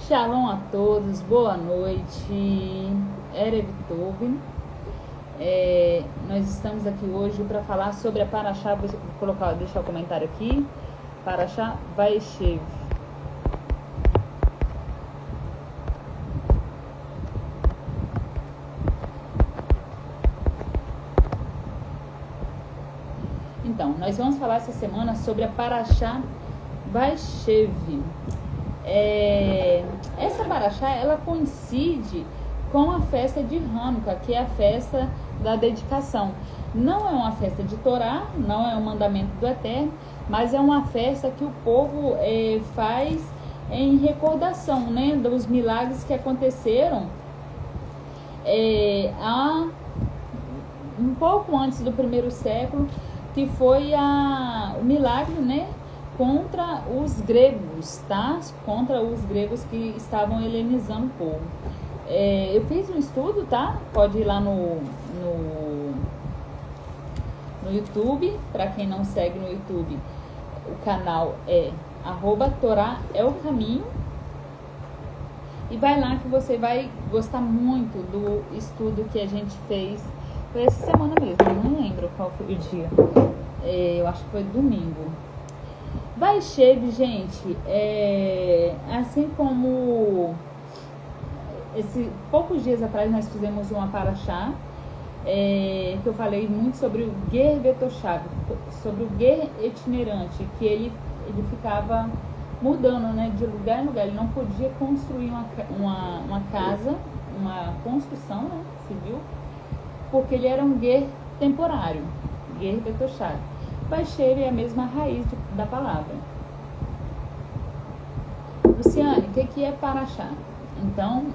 Shalom a todos, boa noite, Erev Tov. Nós estamos aqui hoje para falar sobre a Parashá, vou deixar o comentário aqui, Parashá Vaishev. Então, nós vamos falar essa semana sobre a Parashá Vaishev. Essa Parashá, ela coincide com a festa de Hanukkah, que é a festa da dedicação. Não é uma festa de Torá, não é um mandamento do Eterno, mas é uma festa que o povo faz em recordação, né, dos milagres que aconteceram há um pouco antes do primeiro século, que foi o milagre, né, contra os gregos, tá? Contra os gregos que estavam helenizando o povo. Eu fiz um estudo, tá? Pode ir lá no YouTube. Para quem não segue no YouTube, o canal é @TorahEoCaminho. E vai lá que você vai gostar muito do estudo que a gente fez. Foi essa semana mesmo, eu não lembro qual foi o dia. Eu acho que foi domingo. Vaishev, gente, assim como poucos dias atrás nós fizemos uma Parashá, que eu falei muito sobre o Ger Betoshav, sobre o Ger itinerante, que ele ficava mudando, né, de lugar em lugar. Ele não podia construir uma casa, uma construção, né, civil, porque ele era um Ger temporário, Ger Betoshav. Vaishev é a mesma raiz da palavra. Luciane, o que é Parashá? Então,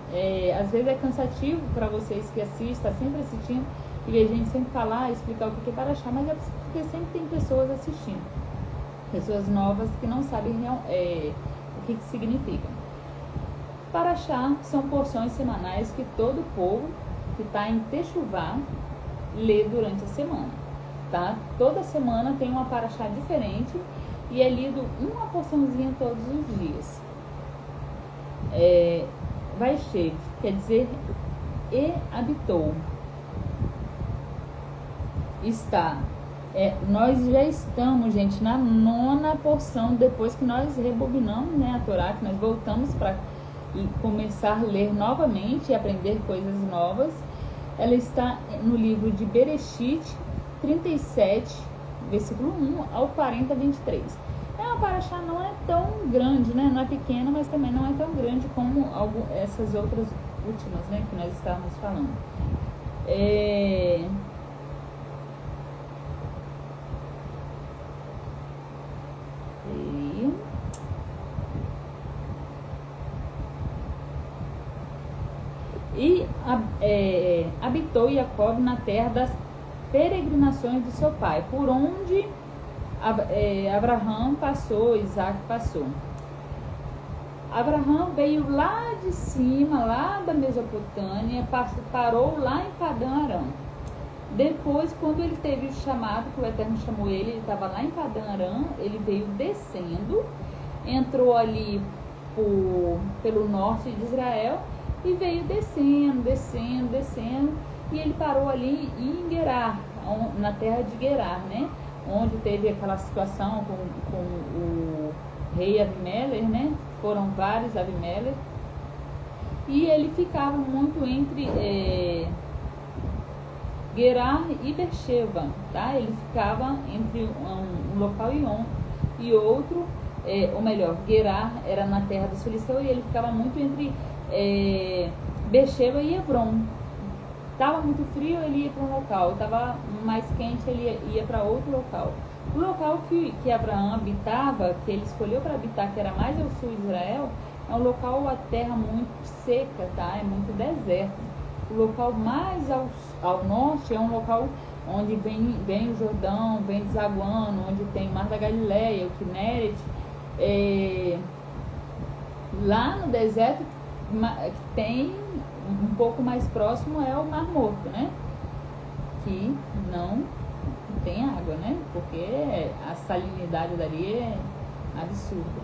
às vezes é cansativo para vocês que assistem, está sempre assistindo, e a gente sempre falar, explicar o que é Parashá, mas é porque sempre tem pessoas assistindo, pessoas novas que não sabem o que significa. Parashá são porções semanais que todo povo que está em Techuvá lê durante a semana. Tá? Toda semana tem uma Parashá diferente e é lido uma porçãozinha todos os dias. Vaishev quer dizer e habitou. Nós já estamos, gente, na 9ª porção, depois que nós rebobinamos, né, a Torá, que nós voltamos para começar a ler novamente e aprender coisas novas. Ela está no livro de Bereshit 37, versículo 1 ao 40, 23. A Parashá não é tão grande, né? Não é pequena, mas também não é tão grande como essas outras últimas, né, que nós estávamos falando. Habitou Yaakov na terra das peregrinações do seu pai, por onde Abraham passou, Isaac passou. Abraham veio lá de cima, lá da Mesopotâmia, parou lá em Padã Arã. Depois, quando ele teve o chamado, que o Eterno chamou ele estava lá em Padã Arã, ele veio descendo, entrou ali pelo norte de Israel e veio descendo, e ele parou ali em Gerar, na terra de Gerar, né? Onde teve aquela situação com o rei Avimelech, né? Foram vários Avimelech, e ele ficava muito entre Gerar e Beersheba, tá? Ele ficava entre um local e outro, ou melhor, Gerar era na terra dos filisteus, e ele ficava muito entre Beersheba e Hebron. Estava muito frio, ele ia para um local, estava mais quente, ele ia para outro local. O local que Abraão habitava, que ele escolheu para habitar, que era mais ao sul de Israel, é um local, a terra muito seca, tá? É muito deserto. O local mais ao norte é um local onde vem o Jordão, vem desaguando, onde tem o Mar da Galileia, o Kinneret. Lá no deserto, que tem um pouco mais próximo, é o Mar Morto, né? Que não tem água, né? Porque a salinidade dali é absurda.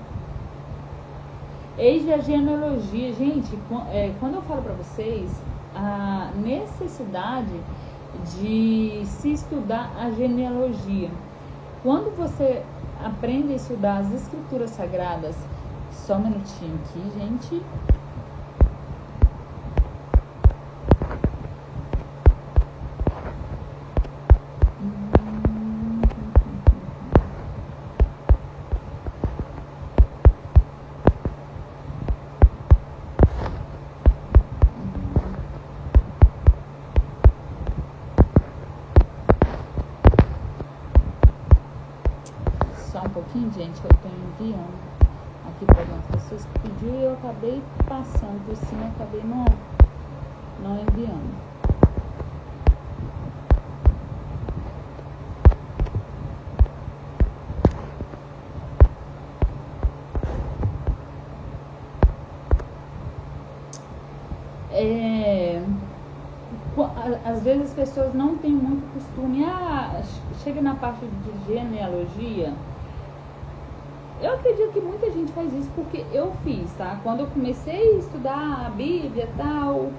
Eis a genealogia. Gente, quando eu falo para vocês a necessidade de se estudar a genealogia, quando você aprende a estudar as escrituras sagradas, só um minutinho aqui, gente. Só um pouquinho, gente, eu estou enviando aqui para algumas pessoas que pediu e eu acabei passando por cima, acabei não enviando. Às vezes as pessoas não têm muito costume, chega na parte de genealogia. Eu acredito que muita gente faz isso porque eu fiz, tá? Quando eu comecei a estudar a Bíblia e tal,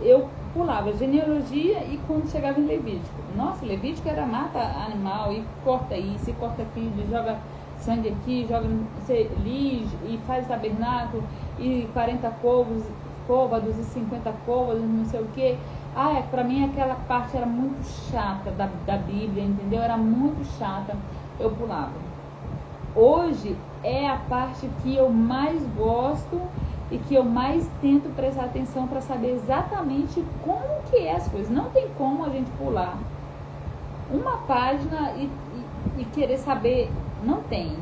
eu pulava genealogia e quando chegava em Levítico. Nossa, Levítico era mata animal e corta isso, e corta aquilo, joga sangue aqui, joga lige e faz tabernáculo e 40 côvados e 50 côvados, não sei o que. Pra mim aquela parte era muito chata da Bíblia, entendeu? Era muito chata, eu pulava. Hoje é a parte que eu mais gosto e que eu mais tento prestar atenção para saber exatamente como que é as coisas. Não tem como a gente pular uma página e querer saber. Não tem.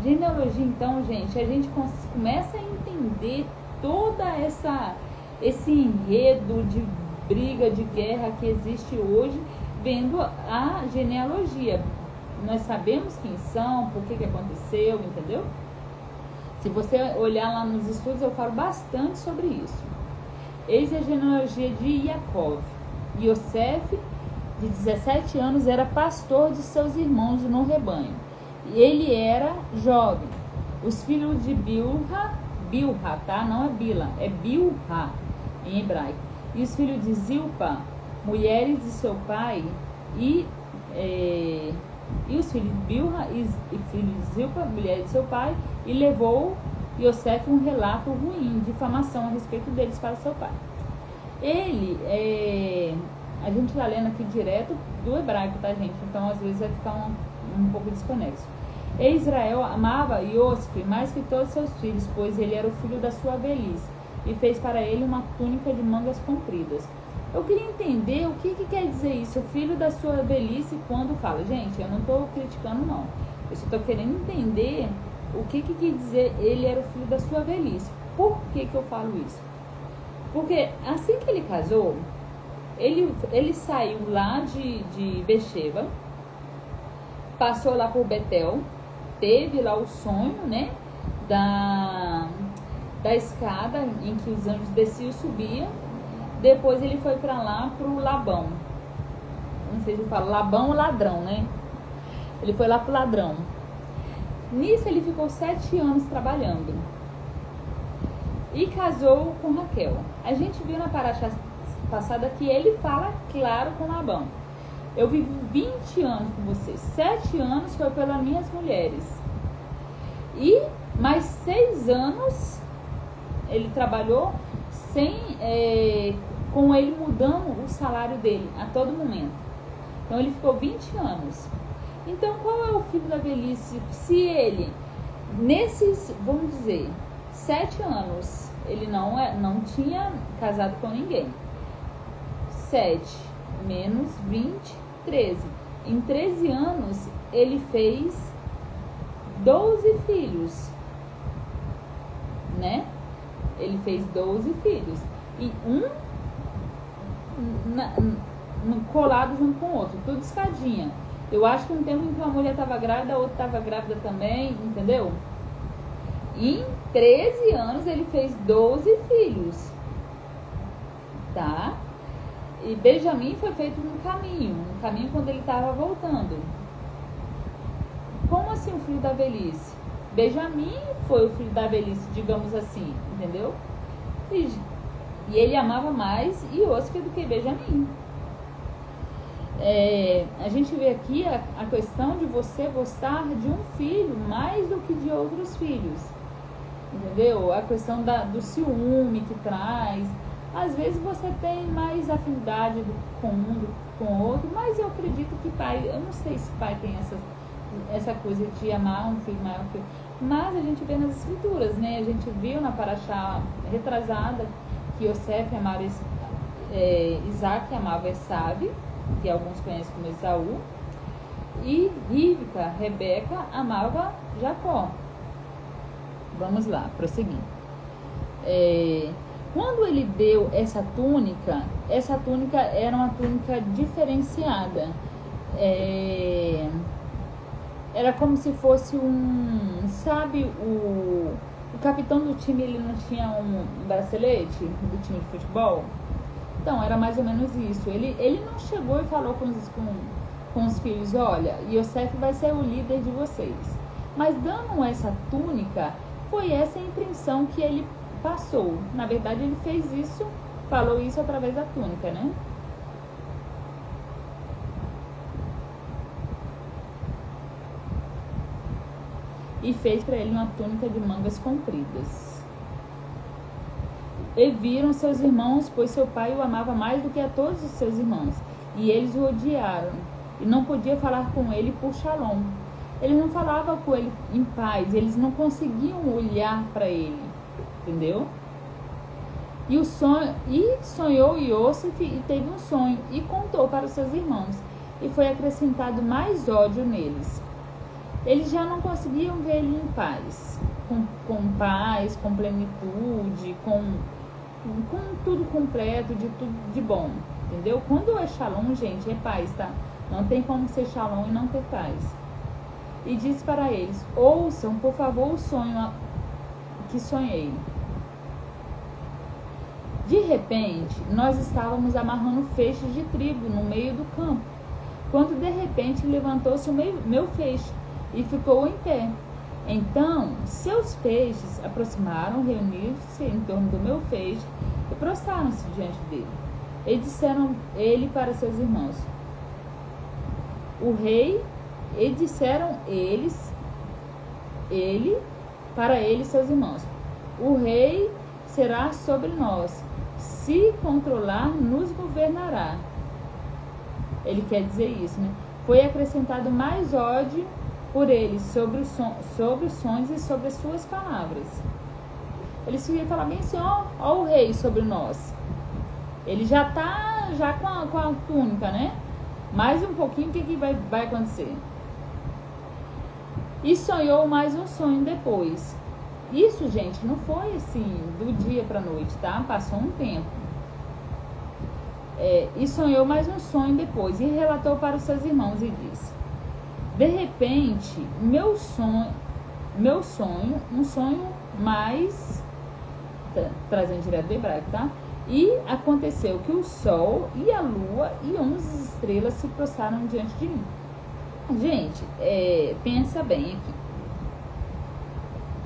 Genealogia, então, gente, a gente começa a entender toda esse enredo de briga, de guerra que existe hoje, vendo a genealogia. Nós sabemos quem são, por que aconteceu, entendeu? Se você olhar lá nos estudos, eu falo bastante sobre isso. Eis a genealogia de Jacó. Yosef, de 17 anos, era pastor de seus irmãos no rebanho. E ele era jovem. Os filhos de Bilha, tá? Não é Bila, é Bilha em hebraico. E os filhos de Zilpa, mulheres de seu pai, e os filhos de Bilha e filhos de Zilpa, mulher de seu pai, e levou Yosef um relato ruim, difamação a respeito deles para seu pai. Ele, a gente está lendo aqui direto do hebraico, tá, gente? Então, às vezes, vai ficar um pouco desconexo. E Israel amava Yosef mais que todos seus filhos, pois ele era o filho da sua velhice, e fez para ele uma túnica de mangas compridas. Eu queria entender o que quer dizer isso, o filho da sua velhice, quando fala. Gente, eu não estou criticando, não. Eu só estou querendo entender o que quer dizer ele era o filho da sua velhice. Por que eu falo isso? Porque assim que ele casou, ele saiu lá de Bexeba, passou lá por Betel, teve lá o sonho, né, da escada em que os anjos desciam e subiam. Depois ele foi para lá, pro Labão. Não sei se eu falo Labão ou ladrão, né? Ele foi lá pro ladrão. Nisso ele ficou 7 anos trabalhando. E casou com Raquel. A gente viu na paraxá passada que ele fala claro com Labão. Eu vivi 20 anos com você. 7 anos foi pelas minhas mulheres. E mais 6 anos ele trabalhou com ele mudando o salário dele a todo momento. Então ele ficou 20 anos. Então qual é o filho da velhice? Se ele, nesses, vamos dizer, 7 anos, ele não tinha casado com ninguém. 7 menos 20, 13. Em 13 anos, ele fez 12 filhos, né? Ele fez 12 filhos. E colado junto com o outro, tudo escadinha. Eu acho que um tempo em que uma mulher estava grávida, a outra estava grávida também, entendeu? E em 13 anos ele fez 12 filhos, tá? E Benjamim foi feito no caminho quando ele estava voltando. Como assim o filho da velhice? Benjamim foi o filho da velhice, digamos assim, entendeu? E ele amava mais Iosif do que Benjamim. A gente vê aqui a questão de você gostar de um filho mais do que de outros filhos, entendeu? A questão do ciúme que traz. Às vezes você tem mais afinidade com um do que com o outro, mas eu acredito que pai, eu não sei se pai tem essa coisa de amar um filho maior que o outro, mas a gente vê nas escrituras, né? A gente viu na Paraxá retrasada que Yosef amava Isaac amava Esav, que alguns conhecem como Esaú, e Rivka, Rebeca, amava Jacó. Vamos lá, prosseguindo. Quando ele deu essa túnica era uma túnica diferenciada. Era como se fosse sabe, o capitão do time, ele não tinha um bracelete do time de futebol? Então, era mais ou menos isso. Ele não chegou e falou com os filhos, olha, Yosef vai ser o líder de vocês. Mas dando essa túnica, foi essa a impressão que ele passou. Na verdade, ele fez isso, falou isso através da túnica, né? E fez para ele uma túnica de mangas compridas. E viram seus irmãos, pois seu pai o amava mais do que a todos os seus irmãos. E eles o odiaram. E não podia falar com ele por Shalom. Ele não falava com ele em paz. Eles não conseguiam olhar para ele. Entendeu? E sonhou Yosef e teve um sonho. E contou para os seus irmãos. E foi acrescentado mais ódio neles. Eles já não conseguiam ver ele em paz. Com paz, com plenitude, com tudo completo, de tudo de bom, entendeu? Quando é Shalom, gente, é paz, tá? Não tem como ser Shalom e não ter paz. E disse para eles, ouçam, por favor, o sonho que sonhei. De repente, nós estávamos amarrando feixes de trigo no meio do campo, quando de repente levantou-se o meu feixe e ficou em pé. Então, seus feixes aproximaram, reuniram-se em torno do meu feixe e prostraram-se diante dele. E disseram ele para seus irmãos, para ele seus irmãos, o rei será sobre nós, se controlar, nos governará. Ele quer dizer isso, né? Foi acrescentado mais ódio por eles sobre os sonhos e sobre as suas palavras. Eles queriam falar bem assim, ó o rei sobre nós. Ele já tá com a túnica, né? Mais um pouquinho, o que vai acontecer? E sonhou mais um sonho depois. Isso, gente, não foi assim, do dia para noite, tá? Passou um tempo. E sonhou mais um sonho depois. E relatou para os seus irmãos e disse, de repente, meu sonho, um sonho mais, trazendo direto do hebraico, tá? E aconteceu que o sol e a lua e 11 estrelas se prostraram diante de mim. Gente, pensa bem aqui.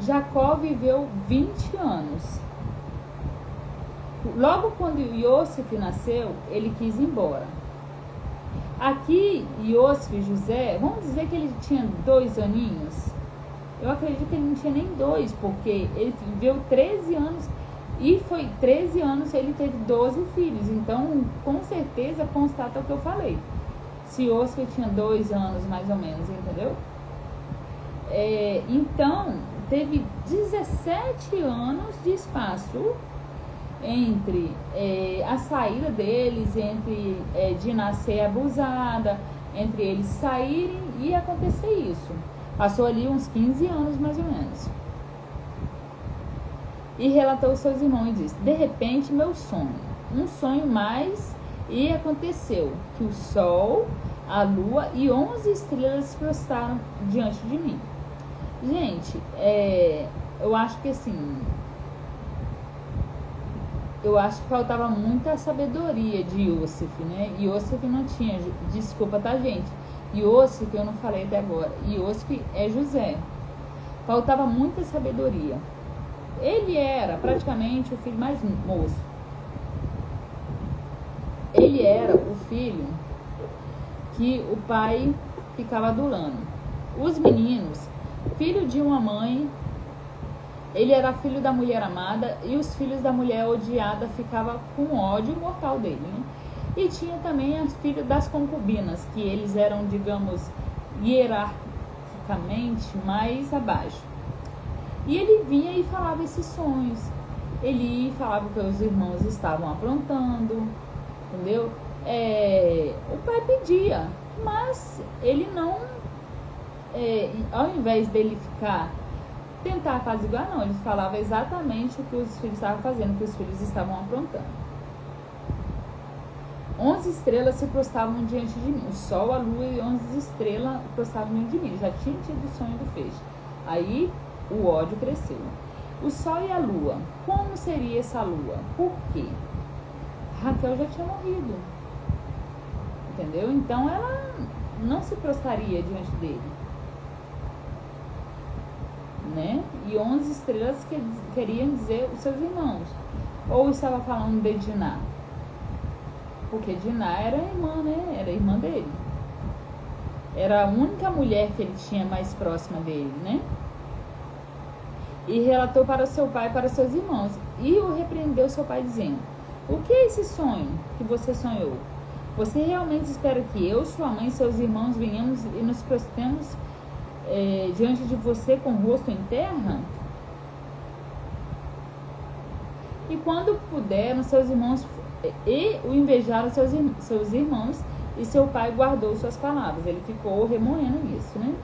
Jacó viveu 20 anos. Logo quando Yosef nasceu, ele quis ir embora. Aqui, Yosef e José, vamos dizer que ele tinha 2 aninhos. Eu acredito que ele não tinha nem 2, porque ele viveu 13 anos e foi 13 anos ele teve 12 filhos. Então, com certeza, constata o que eu falei. Se Yosef tinha 2 anos, mais ou menos, entendeu? Então, teve 17 anos de espaço entre a saída deles, entre de nascer abusada, entre eles saírem e acontecer isso. Passou ali uns 15 anos mais ou menos. E relatou aos seus irmãos e disse, de repente meu sonho, um sonho mais, e aconteceu que o sol, a lua e 11 estrelas se prostraram diante de mim. Gente, eu acho que assim, eu acho que faltava muita sabedoria de Yosef, né? Yosef não tinha, desculpa, tá, gente? Yosef, eu não falei até agora, Yosef é José. faltava muita sabedoria. Ele era praticamente o filho mais moço. Ele era o filho que o pai ficava adulando. Os meninos, filho de uma mãe, ele era filho da mulher amada, e os filhos da mulher odiada ficavam com ódio mortal dele, né? E tinha também as filhas das concubinas, que eles eram, digamos, hierarquicamente mais abaixo. E ele vinha e falava esses sonhos. Ele falava que os irmãos estavam aprontando, entendeu? O pai pedia, mas ele não, ao invés dele tentar apaziguar, não, ele falava exatamente o que os filhos estavam fazendo, o que os filhos estavam aprontando. 11 estrelas se prostravam diante de mim, o sol, a lua e 11 estrelas prostravam diante de mim. Já tinha tido o sonho do feixe. Aí o ódio cresceu. O sol e a lua, como seria essa lua? Por quê? Raquel já tinha morrido, entendeu? Então ela não se prostraria diante dele, né? E 11 estrelas queriam dizer os seus irmãos. Ou estava falando de Diná, porque Diná era irmã, né? Era irmã dele. Era a única mulher que ele tinha mais próxima dele, né? E relatou para seu pai e para seus irmãos. E o repreendeu seu pai, dizendo: o que é esse sonho que você sonhou? Você realmente espera que eu, sua mãe e seus irmãos venhamos e nos prostremos diante de você com o rosto em terra? E quando puderam, seus irmãos o invejaram seus irmãos, e seu pai guardou suas palavras. Ele ficou remoendo isso, né?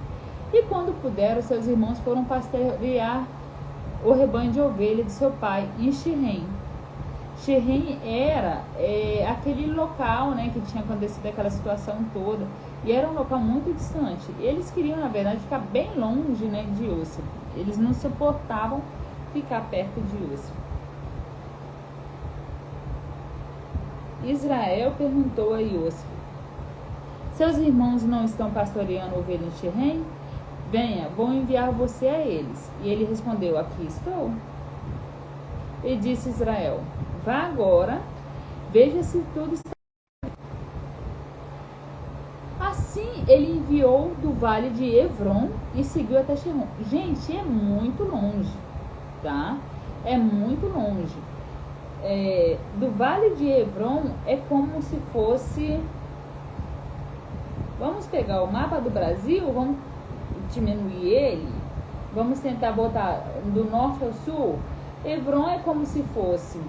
E quando puderam, seus irmãos foram pastorear o rebanho de ovelha de seu pai em Shirém. Shirém era aquele local, né, que tinha acontecido aquela situação toda, e era um local muito distante. Eles queriam, na verdade, ficar bem longe, né, de Yosef. Eles não suportavam ficar perto de Yosef. Israel perguntou a Yosef: seus irmãos não estão pastoreando ovelha em Shirém? Venha, vou enviar você a eles. E ele respondeu: aqui estou. E disse Israel: vá agora, veja se tudo está. Assim ele enviou do vale de Hebron e seguiu até Shirém. Gente, é muito longe, tá? É muito longe. Do vale de Hebron é como se fosse... Vamos pegar o mapa do Brasil, vamos diminuir ele, vamos tentar botar do norte ao sul. Hebron é como se fosse,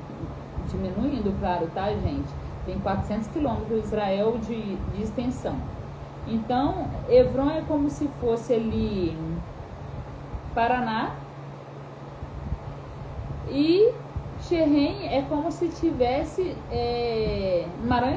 diminuindo, claro, tá, gente? Tem 400 quilômetros de Israel de extensão. Então, Hebron é como se fosse ali Paraná, e Shirém é como se tivesse Maranhão.